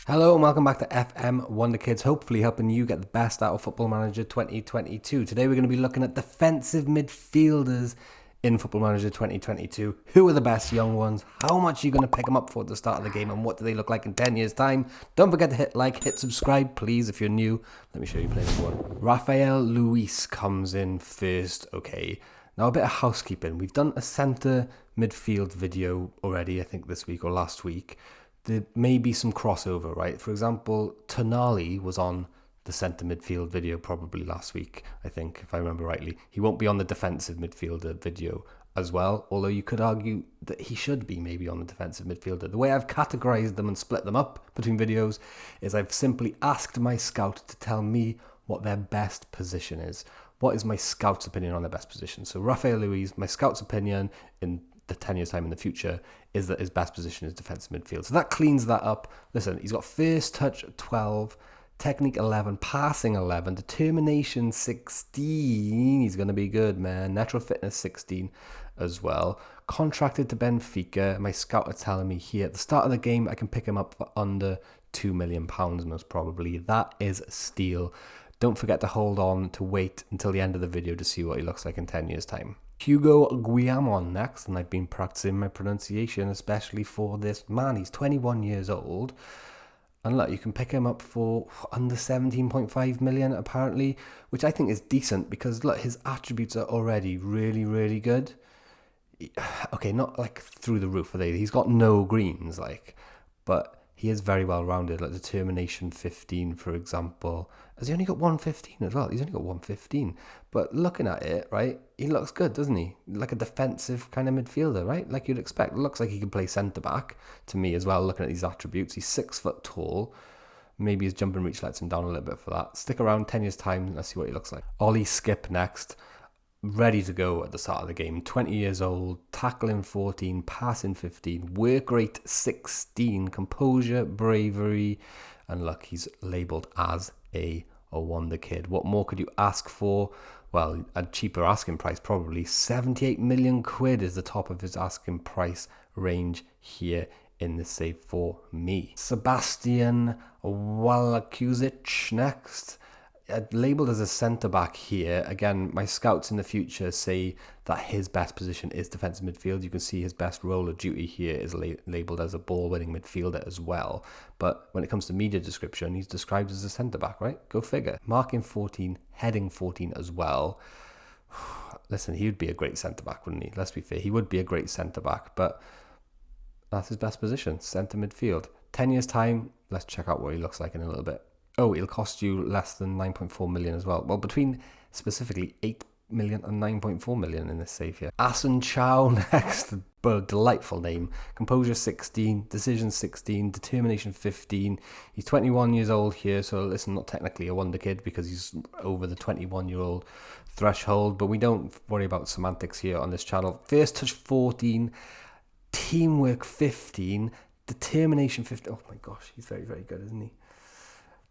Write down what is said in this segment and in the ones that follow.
Hello and welcome back to FM Wonderkids, hopefully helping you get the best out of Football Manager 2022. Today we're going to be looking at defensive midfielders in Football Manager 2022. Who are the best young ones? How much are you going to pick them up for at the start of the game? And what do they look like in 10 years' time? Don't forget to hit like, hit subscribe, please, if you're new. Let me show you playing one. Rafael Luis comes in first, okay. Now a bit of housekeeping. We've done a centre midfield video already, I think this week or last week. There may be some crossover, right? For example, Tonali was on the centre midfield video probably last week, I think, if I remember rightly. He won't be on the defensive midfielder video as well, although you could argue that he should be maybe on the defensive midfielder. The way I've categorized them and split them up between videos is I've simply asked my scout to tell me what their best position is. What is my scout's opinion on their best position? So Rafael Luis, my scout's opinion in the 10 years time in the future is that his best position is defensive midfield. So that cleans that up. Listen, he's got first touch 12, technique 11, passing 11, determination 16. He's going to be good, man. Natural fitness 16 as well. Contracted to Benfica. My scout are telling me here at the start of the game I can pick him up for under £2 million most probably. That is a steal. Don't forget to hold on to wait until the end of the video to see what he looks like in 10 years time. Hugo Guillamon next, and I've been practicing my pronunciation especially for this man. He's 21 years old, and look, you can pick him up for under 17.5 million apparently, which I think is decent because look, his attributes are already really good. Okay, not like through the roof, are they? He's got no greens, like, but he is very well rounded, like determination 15, for example. Has he only got 115 as well? He's only got 115. But looking at it, right, he looks good, doesn't he? Like a defensive kind of midfielder, right? Like you'd expect. Looks like he can play centre-back to me as well, looking at these attributes. He's 6 foot tall. Maybe his jumping reach lets him down a little bit for that. Stick around 10 years' time, let's see what he looks like. Ollie Skip next. Ready to go at the start of the game. 20 years old, tackling 14, passing 15, work rate 16, composure, bravery, and look, he's labelled as a wonder kid. What more could you ask for? Well, a cheaper asking price probably. 78 million quid is the top of his asking price range here in the save for me. Sebastian Walakuzic next. Labelled as a centre-back here. Again, my scouts in the future say that his best position is defensive midfield. You can see his best role of duty here is labelled as a ball-winning midfielder as well. But when it comes to media description, he's described as a centre-back, right? Go figure. Marking 14, heading 14 as well. Listen, he would be a great centre-back, wouldn't he? Let's be fair. He would be a great centre-back, but that's his best position, centre midfield. 10 years' time, let's check out what he looks like in a little bit. Oh, it'll cost you less than 9.4 million as well. Well, between specifically 8 million and 9.4 million in this save here. Asun Chow next. Delightful name. Composure 16, decision 16, determination 15. He's 21 years old here, so listen, not technically a wonder kid because he's over the 21-year-old threshold, but we don't worry about semantics here on this channel. First touch 14, teamwork 15, determination 15. Oh my gosh, he's very good, isn't he?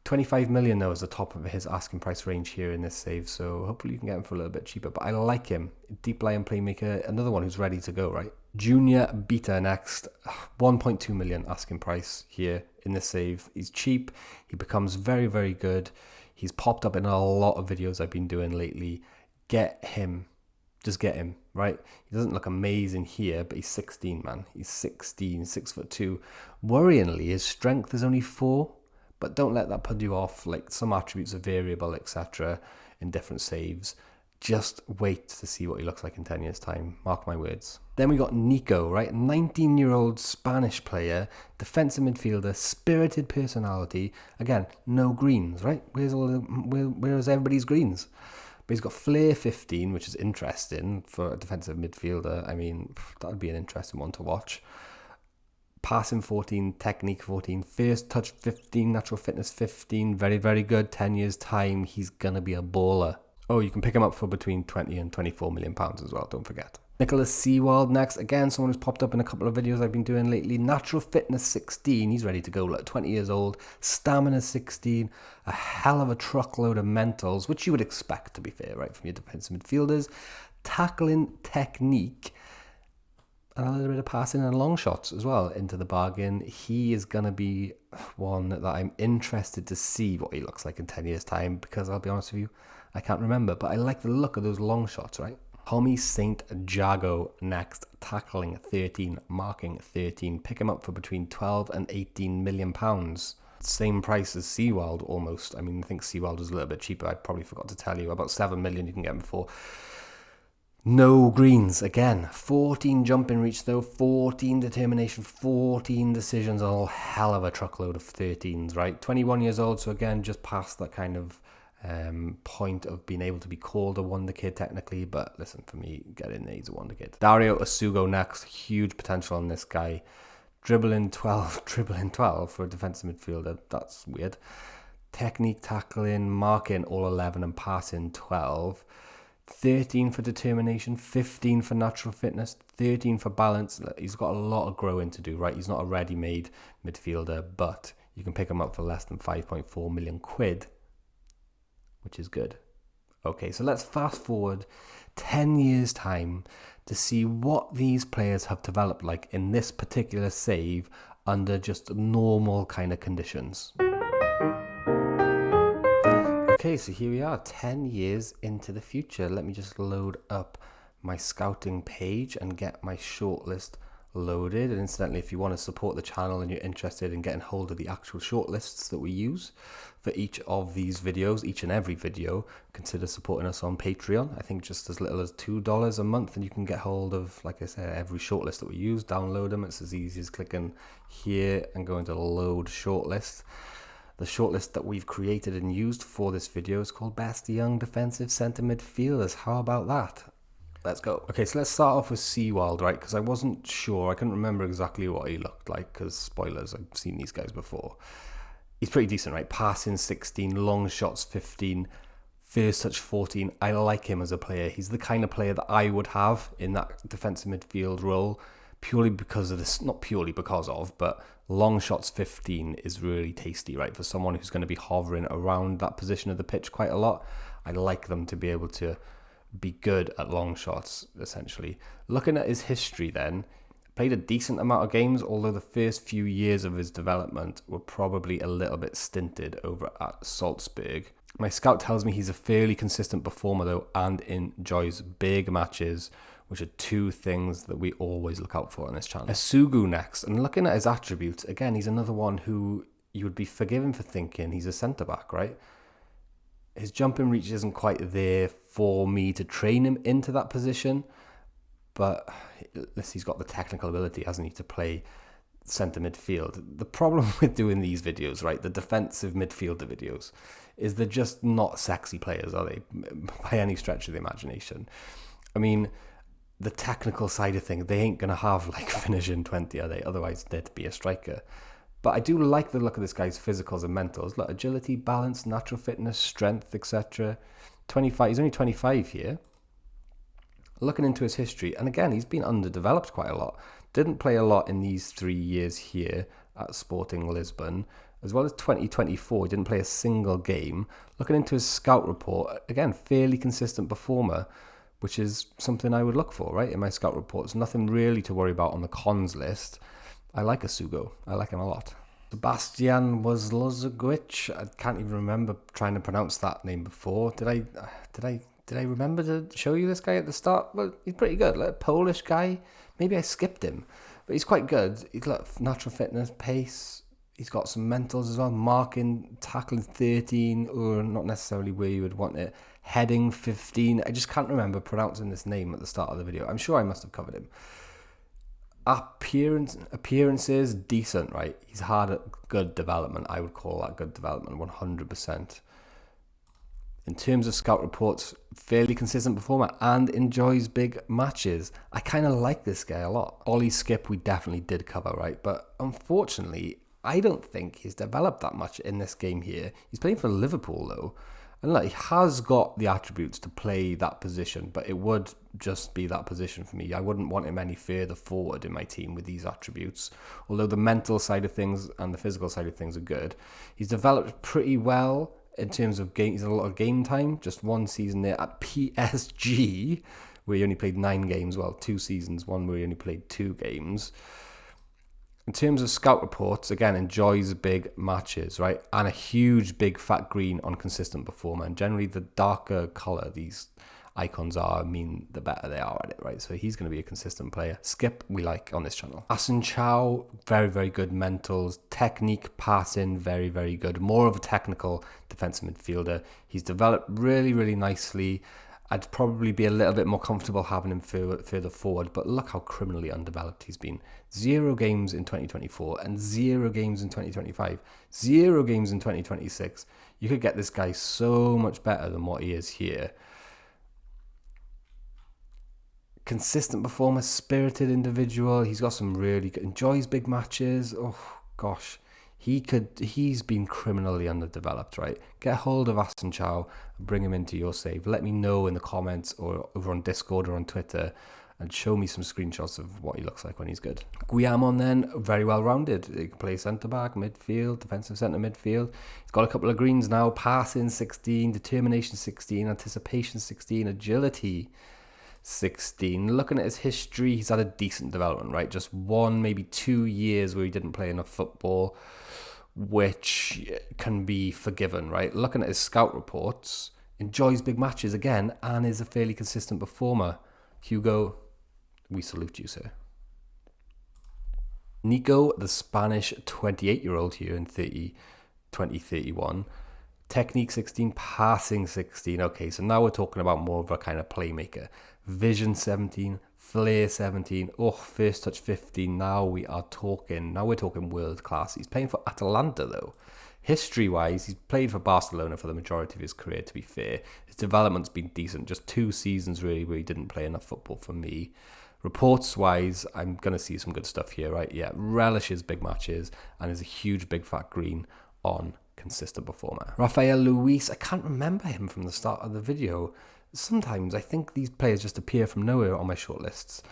25 million though is the top of his asking price range here in this save, so hopefully you can get him for a little bit cheaper, but I like him. Deep lying playmaker, another one who's ready to go, right? Junior Beta next. 1.2 million asking price here in this save. He's cheap, he becomes very good. He's popped up in a lot of videos I've been doing lately. Get him. Just get him, right? He doesn't look amazing here, but he's 16, man. He's 16, 6'2". Worryingly, his strength is only 4. But don't let that put you off. Like, some attributes are variable, etc. in different saves. Just wait to see what he looks like in 10 years' time. Mark my words. Then we got Nico, right? 19-year-old Spanish player, defensive midfielder, spirited personality. Again, no greens, right? Where's everybody's greens? But he's got flair 15, which is interesting for a defensive midfielder. I mean, that would be an interesting one to watch. Passing 14, technique 14, first touch 15, natural fitness 15, very good. 10 years time, he's gonna be a baller. Oh, you can pick him up for between 20 and 24 million pounds as well, don't forget. Nicholas Seawald next, again someone who's popped up in a couple of videos I've been doing lately. Natural fitness 16, he's ready to go, like 20 years old. Stamina 16, a hell of a truckload of mentals, which you would expect, to be fair, right, from your defensive midfielders. Tackling technique and a little bit of passing and long shots as well into the bargain. He is going to be one that I'm interested to see what he looks like in 10 years' time, because I'll be honest with you, I can't remember, but I like the look of those long shots, right? Tommy St. Jago next, tackling 13, marking 13. Pick him up for between 12 and 18 million pounds. Same price as Seaworld almost. I mean, I think Seaworld was a little bit cheaper. I probably forgot to tell you. About 7 million you can get him for. No greens again. 14 jump in reach though, 14 determination, 14 decisions, a whole hell of a truckload of 13s, right? 21 years old, so again, just past that kind of point of being able to be called a wonder kid technically, but listen, for me, get in there, he's a wonder kid. Dario Asugo next, huge potential on this guy. Dribbling 12 for a defensive midfielder, that's weird. Technique, tackling, marking all 11 and passing 12. 13 for determination, 15 for natural fitness, 13 for balance. He's got a lot of growing to do, right? He's not a ready-made midfielder, but you can pick him up for less than 5.4 million quid, which is good. Okay, so let's fast forward 10 years' time to see what these players have developed like in this particular save under just normal kind of conditions. Okay, so here we are, 10 years into the future. Let me just load up my scouting page and get my shortlist loaded. And incidentally, if you want to support the channel and you're interested in getting hold of the actual shortlists that we use for each of these videos, each and every video, consider supporting us on Patreon. I think just as little as $2 a month and you can get hold of, like I said, every shortlist that we use, download them. It's as easy as clicking here and going to load shortlist. The shortlist that we've created and used for this video is called Best Young Defensive Centre Midfielders. How about that? Let's go. Okay, so let's start off with Seaworld, right? Because I wasn't sure. I couldn't remember exactly what he looked like because, spoilers, I've seen these guys before. He's pretty decent, right? Passing 16, long shots 15, first touch 14. I like him as a player. He's the kind of player that I would have in that defensive midfield role, purely because of this, not purely because of, but long shots 15 is really tasty, right? For someone who's going to be hovering around that position of the pitch quite a lot, I like them to be able to be good at long shots, essentially. Looking at his history then, played a decent amount of games, although the first few years of his development were probably a little bit stinted over at Salzburg. My scout tells me he's a fairly consistent performer though, and enjoys big matches, which are two things that we always look out for on this channel. Asugu next, and looking at his attributes, again, he's another one who you would be forgiven for thinking he's a centre-back, right? His jumping reach isn't quite there for me to train him into that position, but he's got the technical ability, hasn't he, to play centre midfield. The problem with doing these videos, right, the defensive midfielder videos, is they're just not sexy players, are they, by any stretch of the imagination? I mean, the technical side of things, they ain't going to have like finishing 20, are they? Otherwise, they'd be a striker. But I do like the look of this guy's physicals and mentals. Look, agility, balance, natural fitness, strength, etc. 25. He's only 25 here. Looking into his history, and again, he's been underdeveloped quite a lot. Didn't play a lot in these 3 years here at Sporting Lisbon. As well as 2024, he didn't play a single game. Looking into his scout report, again, fairly consistent performer, which is something I would look for, right, in my scout reports. Nothing really to worry about on the cons list. I like Asugo. I like him a lot. Sebastian Wozlowicz. I can't even remember trying to pronounce that name before. Did I remember to show you this guy at the start? Well, he's pretty good. Like a Polish guy. Maybe I skipped him, but he's quite good. He's got natural fitness, pace. He's got some mentals as well. Marking, tackling 13, or not necessarily where you would want it. Heading 15. I just can't remember pronouncing this name at the start of the video. I'm sure I must have covered him. Appearances, decent, right? He's had a good development. I would call that good development, 100%. In terms of scout reports, fairly consistent performer and enjoys big matches. I kind of like this guy a lot. Ollie Skip, we definitely did cover, right? But unfortunately, I don't think he's developed that much in this game here. He's playing for Liverpool, though. And look, he has got the attributes to play that position, but it would just be that position for me. I wouldn't want him any further forward in my team with these attributes. Although the mental side of things and the physical side of things are good. He's developed pretty well in terms of game. He's had a lot of game time. Just one season there at PSG, where he only played 9 games. Well, 2 seasons, one where he only played 2 games. In terms of scout reports, again, enjoys big matches, right? And a huge, big, fat green on consistent performer. And generally, the darker colour these icons are, mean the better they are at it, right? So he's going to be a consistent player. Skip, we like on this channel. Asen Chow, very, very good mentals. Technique, passing, very, very good. More of a technical defensive midfielder. He's developed really, really nicely. I'd probably be a little bit more comfortable having him further forward, but look how criminally undeveloped he's been. 0 games in 2024 and 0 games in 2025. 0 games in 2026. You could get this guy so much better than what he is here. Consistent performer, spirited individual. He's got some really good, enjoys big matches. Oh, gosh. He's been criminally underdeveloped, right? Get a hold of Asen Chow and bring him into your save. Let me know in the comments or over on Discord or on Twitter and show me some screenshots of what he looks like when he's good. Guillamon then, very well rounded. He can play centre-back, midfield, defensive centre midfield. He's got a couple of greens now. Passing 16, determination 16, anticipation 16, agility 16. Looking at his history, he's had a decent development, right? Just 1, maybe 2 years where he didn't play enough football, which can be forgiven, right? Looking at his scout reports, enjoys big matches again, and is a fairly consistent performer. Hugo, we salute you, sir. Nico, the Spanish 28-year-old here in 2031. Technique 16, passing 16. Okay, so now we're talking about more of a kind of playmaker. Vision 17, flair 17. Oh, first touch 15. Now we're talking world class. He's playing for Atalanta though. History-wise, he's played for Barcelona for the majority of his career, to be fair. His development's been decent. Just 2 seasons really where he didn't play enough football for me. Reports-wise, I'm going to see some good stuff here, right? Yeah, relishes big matches and is a huge big fat green on consistent performer. Rafael Luis, I can't remember him from the start of the video. Sometimes I think these players just appear from nowhere on my shortlists.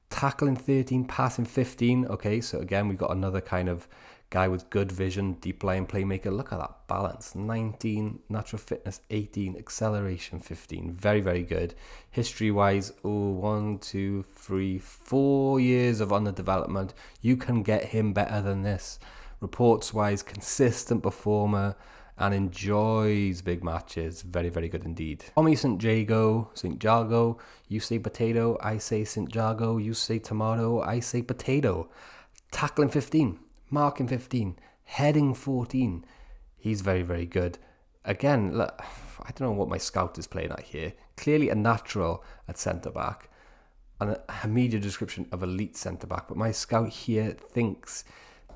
Tackling 13, passing 15. Okay, so again, we've got another kind of guy with good vision, deep line playmaker. Look at that balance. 19, natural fitness 18, acceleration 15. Very, very good. History-wise, 1, 2, 3, 4 years of underdevelopment. You can get him better than this. Reports-wise, consistent performer and enjoys big matches. Very, very good indeed. Tommy St. Jago, you say potato, I say St. Jago, you say tomato, I say potato. Tackling 15, marking 15, heading 14. He's very, very good. Again, look, I don't know what my scout is playing at here. Clearly a natural at centre-back and a media description of elite centre-back, but my scout here thinks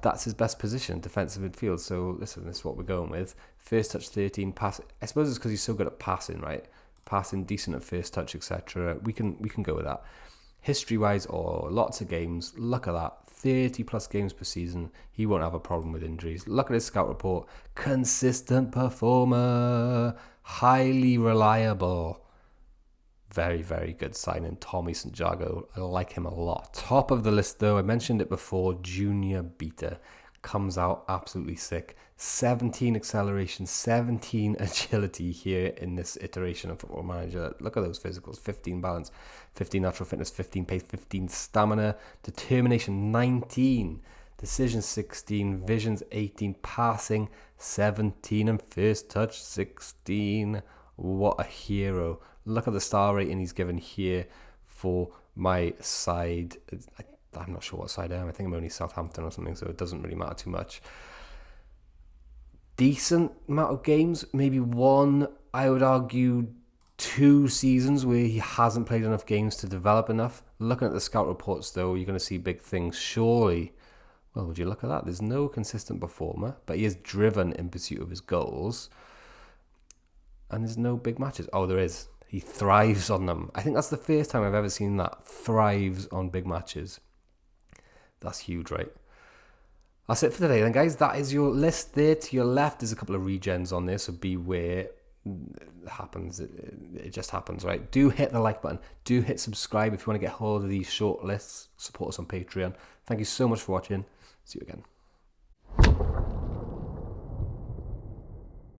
that's his best position, defensive midfield. So listen, this is what we're going with. First touch 13, pass. I suppose it's because he's so good at passing, right? Passing, decent at first touch, etc. We can go with that. History-wise, lots of games. Look at that, 30 plus games per season. He won't have a problem with injuries. Look at his scout report. Consistent performer, highly reliable. Very, very good signing, Tommy St. Jago. I like him a lot. Top of the list, though, I mentioned it before, Junior Beta. Comes out absolutely sick. 17 acceleration, 17 agility here in this iteration of Football Manager. Look at those physicals. 15 balance, 15 natural fitness, 15 pace, 15 stamina, determination 19, decision 16, visions 18, passing 17, and first touch 16. What a hero. Look at the star rating he's given here for my side. I'm not sure what side I am. I think I'm only Southampton or something, so it doesn't really matter too much. Decent amount of games. Maybe 1, I would argue 2 seasons where he hasn't played enough games to develop enough. Looking at the scout reports, though, you're going to see big things. Surely, well, would you look at that? There's no consistent performer, but he is driven in pursuit of his goals. And there's no big matches. Oh, there is. He thrives on them. I think that's the first time I've ever seen that. Thrives on big matches. That's huge, right? That's it for today then, guys. That is your list there. To your left, there's a couple of regens on there, so beware. It happens. It just happens, right? Do hit the like button. Do hit subscribe if you want to get hold of these short lists. Support us on Patreon. Thank you so much for watching. See you again.